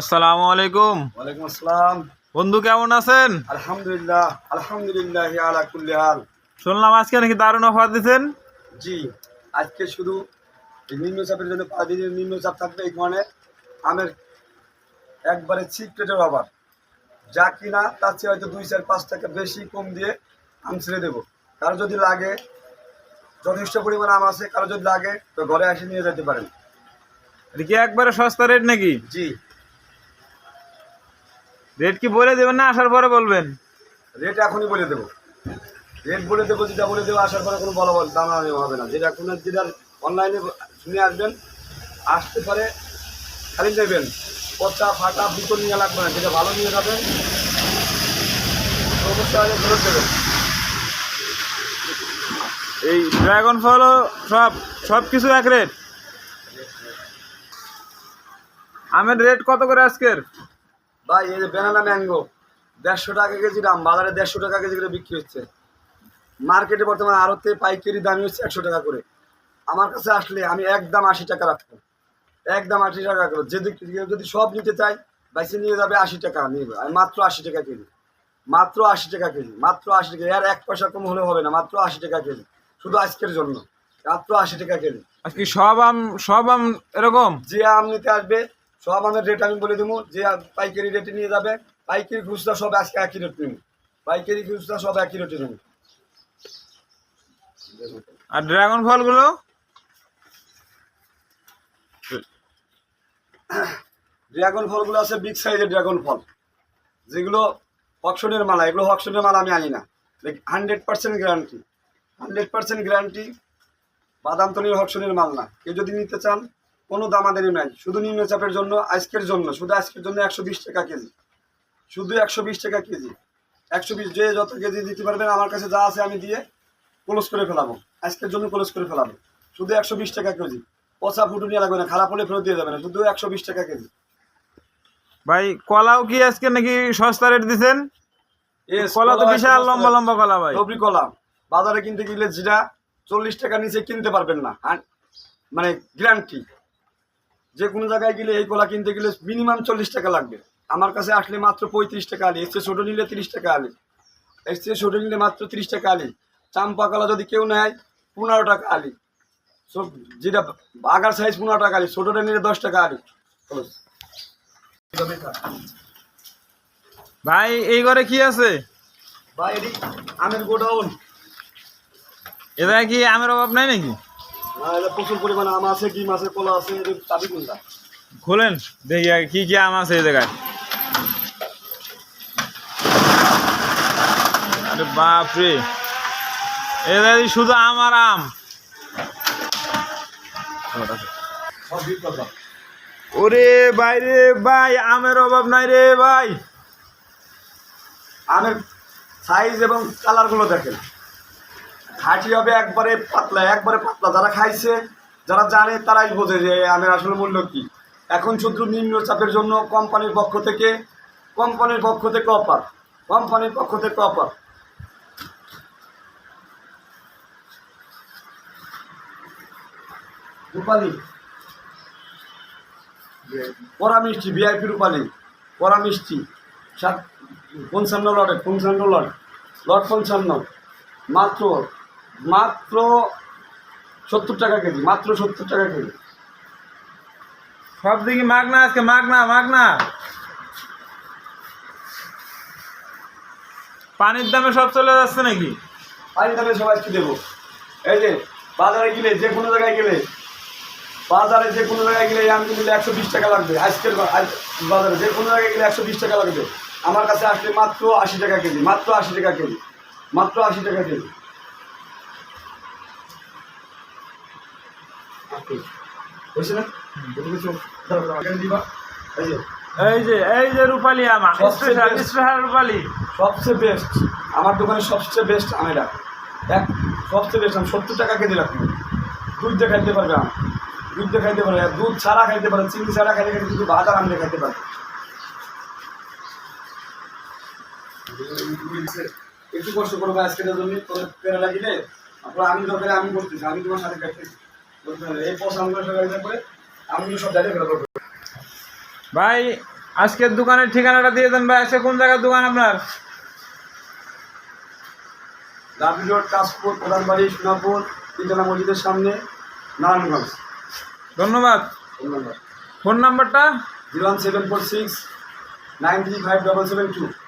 আসসালামু আলাইকুম। ওয়ালাইকুম আসসালাম। বন্ধু কেমন আছেন? আলহামদুলিল্লাহ আলহামদুলিল্লাহ আলা কুল্লি হাল। শুনলাম আজকে নাকি দারুণ অফার দিচ্ছেন। জি, আজকে শুধু এই নিম্নচাপের জন্য 5 দিনের নিম্নচাপ থাকবে, এই কারণে আমের একবারে সিক্রেটের অফার, যা কিনা তার চেয়ে হয়তো 2-4-5 টাকা বেশি কম দিয়ে আম ছেড়ে দেবো। কারো যদি লাগে, যথেষ্ট পরিমাণ আম আছে, কারো যদি লাগে তো ঘরে এসে নিয়ে যেতে পারেন। এটা কি একবারে সস্তা রেট নাকি? জি, রেট কি বলে দেবেন না আসার পরে বলবেন? রেট এখনই বলে দেবো। রেট বলে দেবো, যেটা বলে দেবো আসার পরে কোনো বলা দাম হবে না। যেটা কোনো যেটা অনলাইনে শুনে আসবেন, আসতে পারে খালি নেবেন, পচা ফাটা বিকল নিয়ে লাগবে না। যেটা ভালো নিয়ে যাবেন অবশ্যই ফেরত দেবেন। এই ড্রাগন ফলও সব কিছু এক রেট? আমের রেট কত করে আজকের? ভাই এই যে ব্যানানা ম্যাঙ্গো 150 টাকা কেজি দাম, বাজারে 150 টাকা কেজি করে বিক্রি হচ্ছে। মার্কেটে বর্তমানে আড়তে পাইকারি দামই হচ্ছে 100 টাকা করে। আমার কাছে আসলে আমি একদম 80 টাকা রাখবো, একদম 80 টাকা করে। যদি সব নিতে চাই বাইসে নিয়ে যাবে 80 টাকা নিয়ে, আমি মাত্র 80 টাকা কেজি, মাত্র 80 টাকা কেজি, মাত্র 80 টাকা। আর 1 পয়সা কম হলে হবে না, মাত্র 80 টাকা কেজি, শুধু আজকের জন্য মাত্র 80 টাকা কেজি। আজকে সব আম এরকম? যে আম নিতে আসবে সব আমের রেট আমি বলে দেবো। যে পাইকারি রেটে নিয়ে যাবে, পাইকারি খুচরা সব আজকে একই রেট নেব, পাইকারি খুচরা সব একই রেটে নেব। আর ড্রাগন ফলগুলো? ড্রাগন ফলগুলো আছে বিগ সাইজের ড্রাগন ফল, যেগুলো অকশনের মালা। এগুলো অকশনের মালা আমি আনি না, 100% গ্যারান্টি, 100% গ্যারান্টি। বাদাম তলির অকশনের মাল না। কেউ যদি নিতে চান কোনো দামাদারি নাই, শুধু নিম্নচাপের জন্য আজকের জন্য, শুধু আজকের জন্য 120 টাকা কেজি, শুধু 120 টাকা কেজি। 120, যে যত কেজি দিতে পারবেন আমার কাছে যা আছে আমি দিয়ে ক্লোজ করে ফেলাবো, আজকের জন্য ক্লোজ করে ফেলাবো। শুধু 120 টাকা কেজি, পচা ফুটু নিয়ে লাগবে না, খারাপ হলে ফেরত দিয়ে যাবে না, শুধু 120 টাকা কেজি। ভাই কলাও কি আজকে নাকি সস্তা রেট দিচ্ছেন? কলা তো বিশাল লম্বা লম্বা কলা ভাই। রবি কলা বাজারে কিনতে গেলে যেটা 40 টাকা নিচে কিনতে পারবেন না, মানে গ্যারান্টি। যে কোনো জায়গায় গেলে এই কলা কিনতে গেলে মিনিমাম 40 টাকা লাগবে। আমার কাছে আসলে মাত্র 35 টাকা আলি, এর চেয়ে ছোটো নিলে 30 টাকা আলি, এর চেয়ে ছোটো নিলে মাত্র 30 টাকা আলি। চাম্পা কলা যদি কেউ নেয় 15 টাকা আলি, যেটা আগার সাইজ 15 টাকা আলি, ছোটোটা নিলে 10 টাকা আলি। ভাই এই ঘরে কি আছে? ভাই এটি আমের গোডাউন। এটা কি আমের অভাব নাই নাকি? এটা প্রচুর পরিমাণে আম আছে, ডিম আছে, কলা আছে। এদের চাবি কোনটা? খোলেন দেখি আগে কি কি আম আছে এই জায়গায়। আরে বাপরে, এই জায়গায় শুধু আম আর আম। সব বিট কথা। ওরে ভাই রে ভাই, আমের অভাব নাই রে ভাই। আমের সাইজ এবং কালারগুলো দেখেন, খাঁটি হবে, একবারে পাতলা, একবারে পাতলা। যারা খাইছে, যারা জানে তারাই বোঝে যে আমের আসলে মূল্য কী। এখন শুধু নিম্নচাপের জন্য কোম্পানির পক্ষ থেকে অফার, কোম্পানির পক্ষ থেকে অফার। রূপালি কড়া মিষ্টি, ভিআইপি রূপালি কড়া মিষ্টি, 55 লটে, 55 লট, 55, মাত্র 70 টাকা কেজি, মাত্র 70 টাকা কেজি। সব দিকে মাগনা, আজকে মাগনা। পানির দামে সব চলে যাচ্ছে নাকি? পানি দামে সবাই কি দেবো? এই যে বাজারে গেলে, যে কোনো জায়গায় গেলে, বাজারে যে কোনো জায়গায় গেলে আম কিনলে 120 টাকা লাগবে। আজকের বাজারে যে কোনো জায়গায় গেলে 120 টাকা লাগবে। আমার কাছে আসলে মাত্র 80 টাকা কেজি, মাত্র 80 টাকা কেজি, মাত্র 80 টাকা কেজি। বুঝছি না? এই যে রূপালি আম, স্পেশাল রূপালি, সবচেয়ে বেস্ট আমার দোকানে, সবচেয়ে বেস্ট আম এটা। সবচেয়ে বেস্ট আম 70 টাকা কেজি রাখুন। দুধ দিয়ে খাইতে পারবে আম, দুধ দিয়ে খাইতে পারবে, দুধ ছাড়া খাইতে পারে, চিনি ছাড়া খাইতে খাইতে শুধু ভাজা আম দিয়ে খাইতে পারবে। একটু কষ্ট করবো আজকের জন্য, পেরা লাগিলে আপনার আমি দরকারে আমি করতেছি, আমি তোমার সাথে খাইতেছি। এই পয়সা আমগুলো সবাই করে আমি সব জায়গায় ফেরা করবো। ভাই আজকের দোকানের ঠিকানাটা দিয়ে দেন ভাই। আজকে কোন জায়গার দোকান আপনার? লাভলি রোড, কাশপুর, প্রধানবাড়ি, সোনাপুর, তিনতলা মসজিদের সামনে, নারায়ণগঞ্জ। ধন্যবাদ। ধন্যবাদ। ফোন নাম্বারটা? 01746 935 772।